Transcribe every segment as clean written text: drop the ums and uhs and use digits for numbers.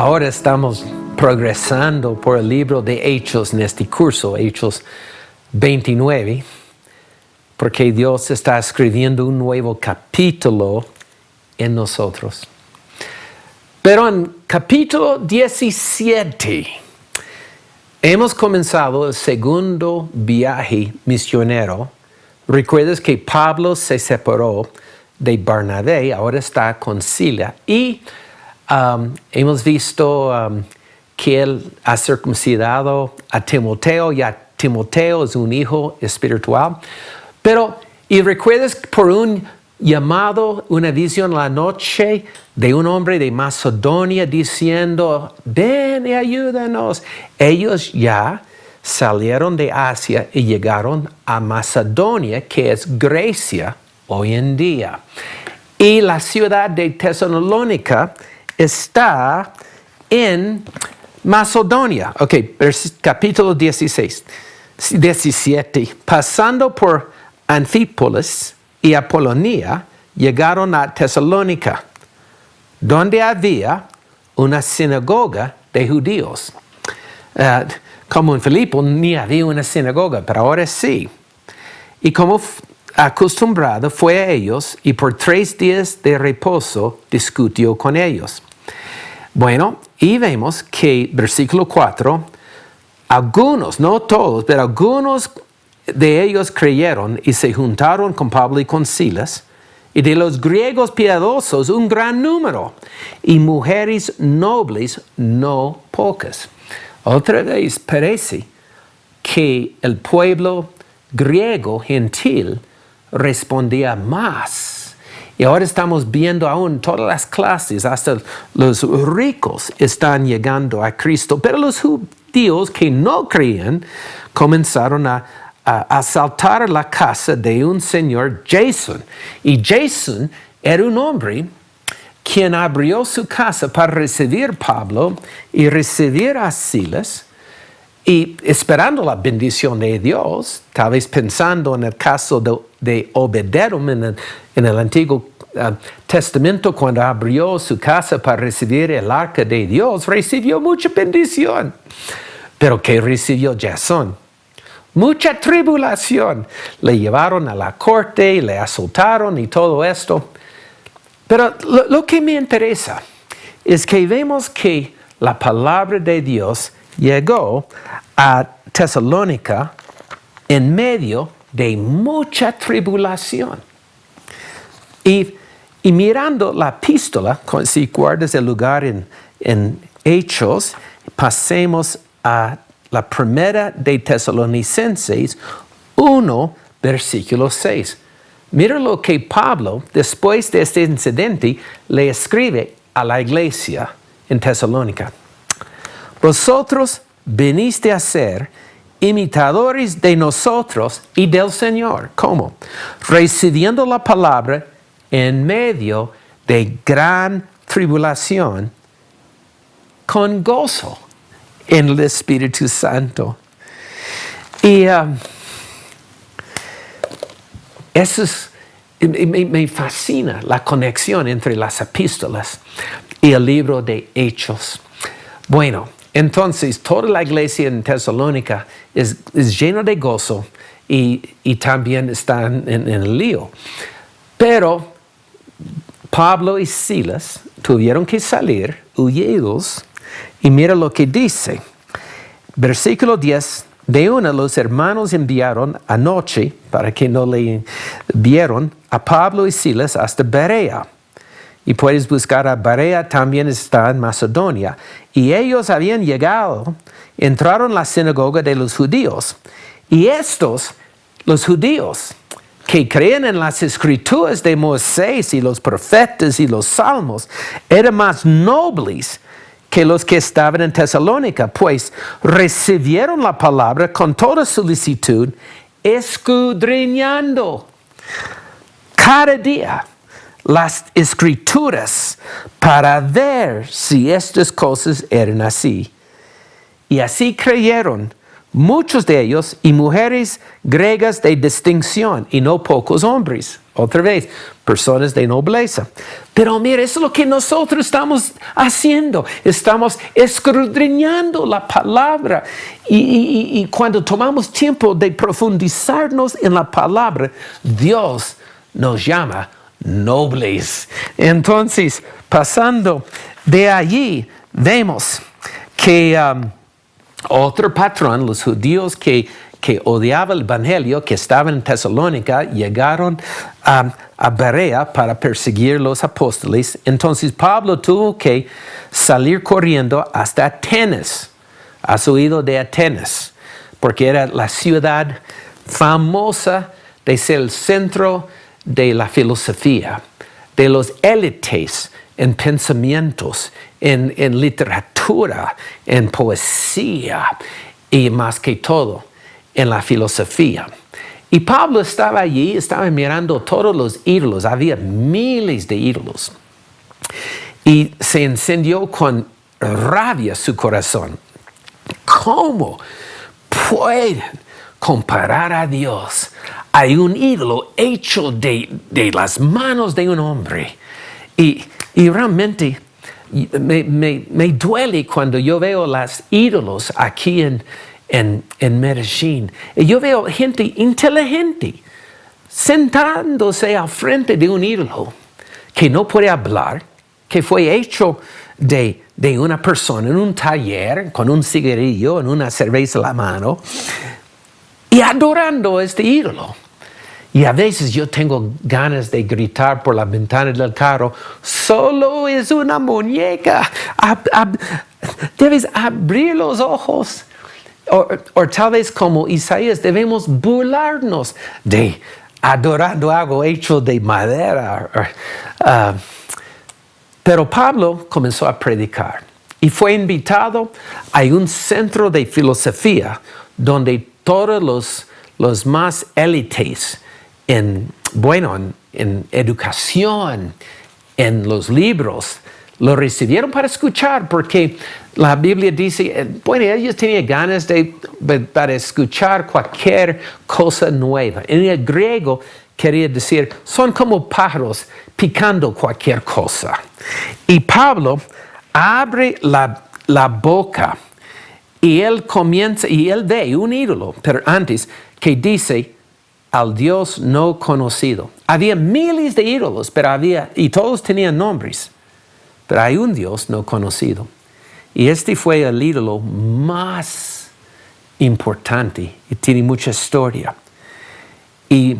Ahora estamos progresando por el libro de Hechos en este curso, Hechos 29, porque Dios está escribiendo un nuevo capítulo en nosotros. Pero en capítulo 17 hemos comenzado el segundo viaje misionero. Recuerdas que Pablo se separó de Bernabé, ahora está con Sila. Y hemos visto que él ha circuncidado a Timoteo. Ya Timoteo es un hijo espiritual. Y recuerdas por un llamado, una visión en la noche de un hombre de Macedonia diciendo, ven y ayúdanos. Ellos ya salieron de Asia y llegaron a Macedonia, que es Grecia hoy en día. Y la ciudad de Tesalónica está en Macedonia. Ok, capítulo 17. Pasando por Anfípolis y Apolonia, llegaron a Tesalónica, donde había una sinagoga de judíos. Como en Filipo ni había una sinagoga, pero ahora sí. Y como acostumbrado fue a ellos y por 3 días de reposo discutió con ellos. Bueno, y vemos que versículo 4, algunos, no todos, pero algunos de ellos creyeron y se juntaron con Pablo y con Silas, y de los griegos piadosos un gran número, y mujeres nobles no pocas. Otra vez parece que el pueblo griego gentil respondía más. Y ahora estamos viendo aún todas las clases, hasta los ricos están llegando a Cristo. Pero los judíos que no creían comenzaron a asaltar la casa de un señor Jason. Y Jason era un hombre quien abrió su casa para recibir a Pablo y recibir a Silas, y esperando la bendición de Dios, tal vez pensando en el caso de Obededom en el Antiguo Testamento, cuando abrió su casa para recibir el arca de Dios, recibió mucha bendición. Pero ¿qué recibió Jasón? Mucha tribulación. Le llevaron a la corte, le azotaron y todo esto. Pero lo que me interesa es que vemos que la palabra de Dios llegó a Tesalónica en medio de mucha tribulación. Y mirando la epístola, si guardas el lugar en Hechos, pasemos a la primera de Tesalonicenses 1, versículo 6. Mira lo que Pablo, después de este incidente, le escribe a la iglesia en Tesalónica. Vosotros viniste a ser imitadores de nosotros y del Señor. ¿Cómo? Recibiendo la palabra en medio de gran tribulación con gozo en el Espíritu Santo. Y eso me fascina la conexión entre las epístolas y el libro de Hechos. Bueno, entonces toda la iglesia en Tesalónica es llena de gozo y también están en el lío. Pero Pablo y Silas tuvieron que salir huyendo, y mira lo que dice. Versículo 10. De una, los hermanos enviaron anoche, para que no le vieron, a Pablo y Silas hasta Berea. Y puedes buscar a Berea, también está en Macedonia. Y ellos habían llegado, entraron a la sinagoga de los judíos. Y estos, los judíos, que creen en las escrituras de Moisés y los profetas y los salmos, eran más nobles que los que estaban en Tesalónica, pues recibieron la palabra con toda solicitud, escudriñando cada día las escrituras para ver si estas cosas eran así. Y así creyeron muchos de ellos, y mujeres griegas de distinción, y no pocos hombres. Otra vez, personas de nobleza. Pero mira, eso es lo que nosotros estamos haciendo. Estamos escudriñando la palabra. Y cuando tomamos tiempo de profundizarnos en la palabra, Dios nos llama nobles. Entonces, pasando de allí, vemos que otro patrón, los judíos que odiaban el evangelio, que estaban en Tesalónica, llegaron a Berea para perseguir los apóstoles. Entonces Pablo tuvo que salir corriendo hasta Atenas. ¿Has oído de Atenas? Porque era la ciudad famosa de ser el centro de la filosofía, de los élites en pensamientos, en literatura, en poesía y más que todo en la filosofía. Y Pablo estaba allí, estaba mirando todos los ídolos, había miles de ídolos. Y se encendió con rabia su corazón. ¿Cómo pueden comparar a Dios? Hay un ídolo hecho de las manos de un hombre. Y realmente me duele cuando yo veo los ídolos aquí en Medellín. Y yo veo gente inteligente sentándose al frente de un ídolo que no puede hablar, que fue hecho de una persona en un taller con un cigarrillo, en una cerveza en la mano, y adorando a este ídolo. Y a veces yo tengo ganas de gritar por la ventana del carro, solo es una muñeca. Debes abrir los ojos. O tal vez como Isaías debemos burlarnos de adorando algo hecho de madera. Pero Pablo comenzó a predicar y fue invitado a un centro de filosofía donde todos los más élites en educación, en los libros, lo recibieron para escuchar, porque la Biblia dice, ellos tenían ganas para escuchar cualquier cosa nueva. En el griego quería decir, son como pájaros picando cualquier cosa. Y Pablo abre la boca y él ve un ídolo, pero antes, que dice, al Dios no conocido. Había miles de ídolos, y todos tenían nombres. Pero hay un Dios no conocido. Y este fue el ídolo más importante y tiene mucha historia. Y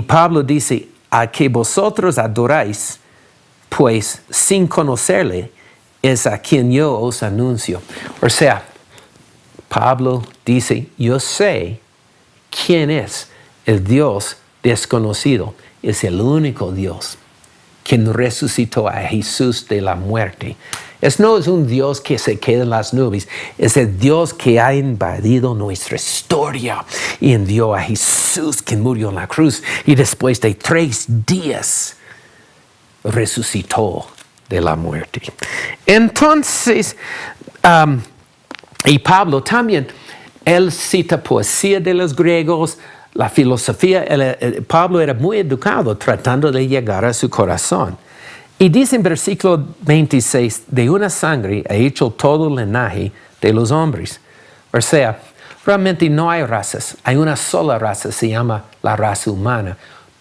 Pablo dice, a que vosotros adoráis, pues sin conocerle, es a quien yo os anuncio. O sea, Pablo dice, yo sé quién es el Dios desconocido. Es el único Dios quien resucitó a Jesús de la muerte. No es un Dios que se queda en las nubes, es el Dios que ha invadido nuestra historia y envió a Jesús, quien murió en la cruz y después de 3 días resucitó de la muerte. Entonces, y Pablo también, él cita poesía de los griegos, la filosofía. Pablo era muy educado tratando de llegar a su corazón. Y dice en versículo 26, de una sangre ha hecho todo el linaje de los hombres. O sea, realmente no hay razas, hay una sola raza, se llama la raza humana.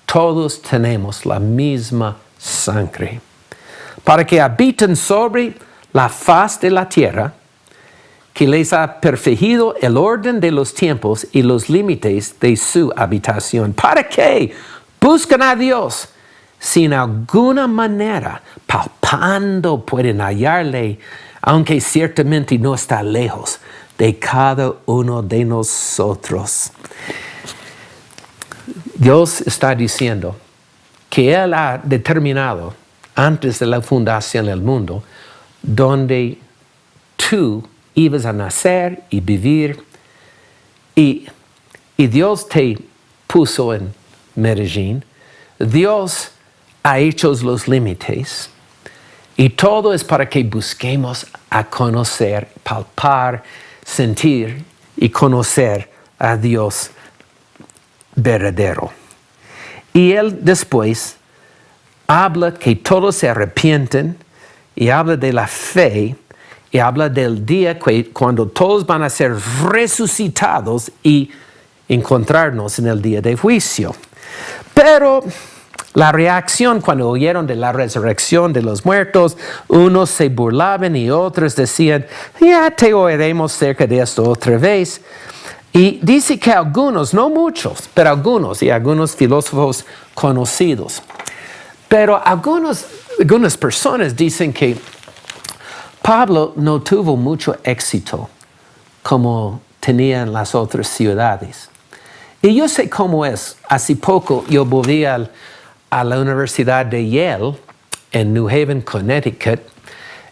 Todos tenemos la misma sangre. Para que habiten sobre la faz de la tierra, que les ha perfegido el orden de los tiempos y los límites de su habitación. ¿Para qué buscan a Dios? Si en alguna manera, palpando, pueden hallarle, aunque ciertamente no está lejos de cada uno de nosotros. Dios está diciendo que Él ha determinado antes de la fundación del mundo, donde tú ibas a nacer y vivir, y Dios te puso en Medellín. Dios ha hecho los límites, y todo es para que busquemos a conocer, palpar, sentir y conocer a Dios verdadero. Y Él después habla que todos se arrepienten y habla de la fe y habla del día cuando todos van a ser resucitados y encontrarnos en el día de juicio. Pero la reacción cuando oyeron de la resurrección de los muertos, unos se burlaban y otros decían, ya te oiremos cerca de esto otra vez. Y dice que algunos, no muchos, pero algunos, y algunos filósofos conocidos, pero algunas personas dicen que Pablo no tuvo mucho éxito como tenían las otras ciudades. Y yo sé cómo es. Hace poco yo volví a la Universidad de Yale en New Haven, Connecticut,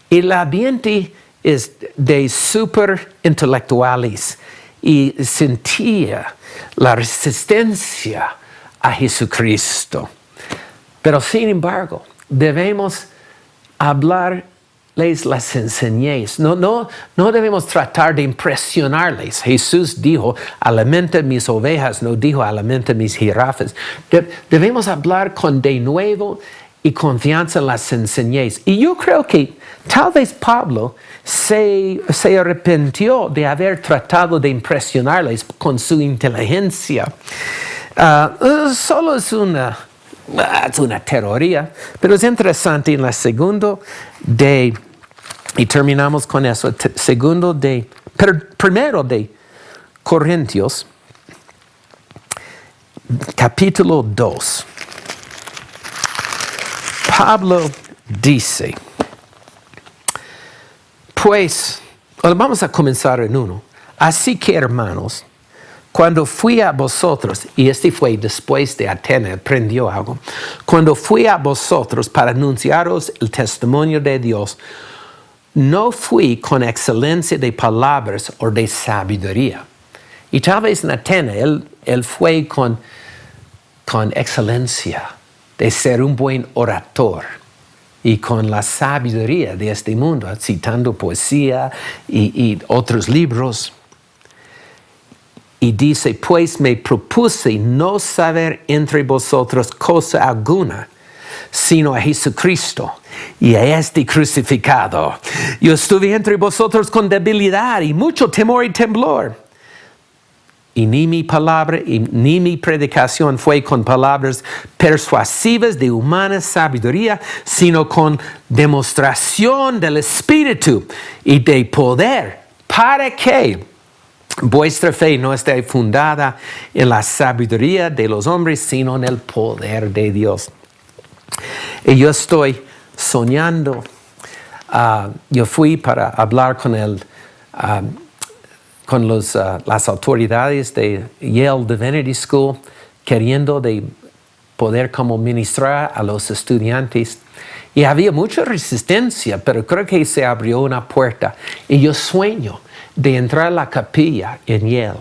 y el ambiente es de super intelectuales y sentía la resistencia a Jesucristo. Pero sin embargo, debemos hablarles las enseñéis. No debemos tratar de impresionarles. Jesús dijo, alimenta mis ovejas, no dijo, alimenta mis jirafas. Debemos hablar con denuedo y confianza en las enseñéis. Y yo creo que tal vez Pablo se arrepintió de haber tratado de impresionarles con su inteligencia. Solo es una teoría, pero es interesante en la y terminamos con eso, primero de Corintios, capítulo 2. Pablo dice, pues, vamos a comenzar en 1. Así que, hermanos, cuando fui a vosotros, y este fue después de Atenas, aprendió algo. Cuando fui a vosotros para anunciaros el testimonio de Dios, no fui con excelencia de palabras o de sabiduría. Y tal vez en Atenas él fue con excelencia de ser un buen orador y con la sabiduría de este mundo, citando poesía y otros libros. Y dice, pues me propuse no saber entre vosotros cosa alguna, sino a Jesucristo y a este crucificado. Yo estuve entre vosotros con debilidad y mucho temor y temblor. Y ni mi palabra ni mi predicación fue con palabras persuasivas de humana sabiduría, sino con demostración del Espíritu y de poder, para que vuestra fe no esté fundada en la sabiduría de los hombres, sino en el poder de Dios. Y yo estoy soñando. Yo fui para hablar con las autoridades de Yale Divinity School, queriendo de poder como ministrar a los estudiantes. Y había mucha resistencia, pero creo que se abrió una puerta. Y yo sueño de entrar a la capilla en Yale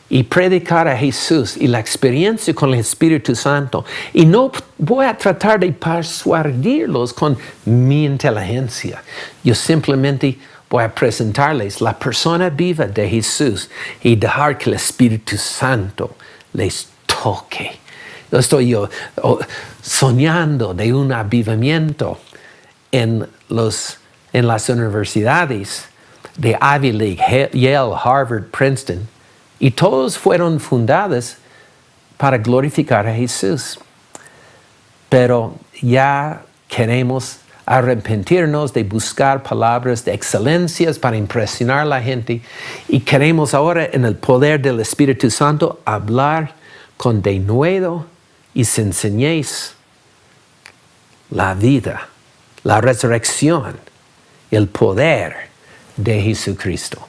y predicar a Jesús y la experiencia con el Espíritu Santo. Y no voy a tratar de persuadirlos con mi inteligencia. Yo simplemente voy a presentarles la persona viva de Jesús y dejar que el Espíritu Santo les toque. Yo estoy soñando de un avivamiento en las universidades de Ivy League, Yale, Harvard, Princeton, y todos fueron fundados para glorificar a Jesús. Pero ya queremos arrepentirnos de buscar palabras de excelencias para impresionar a la gente, y queremos ahora en el poder del Espíritu Santo hablar con denuedo y sencillez la vida, la resurrección, el poder de Jesucristo.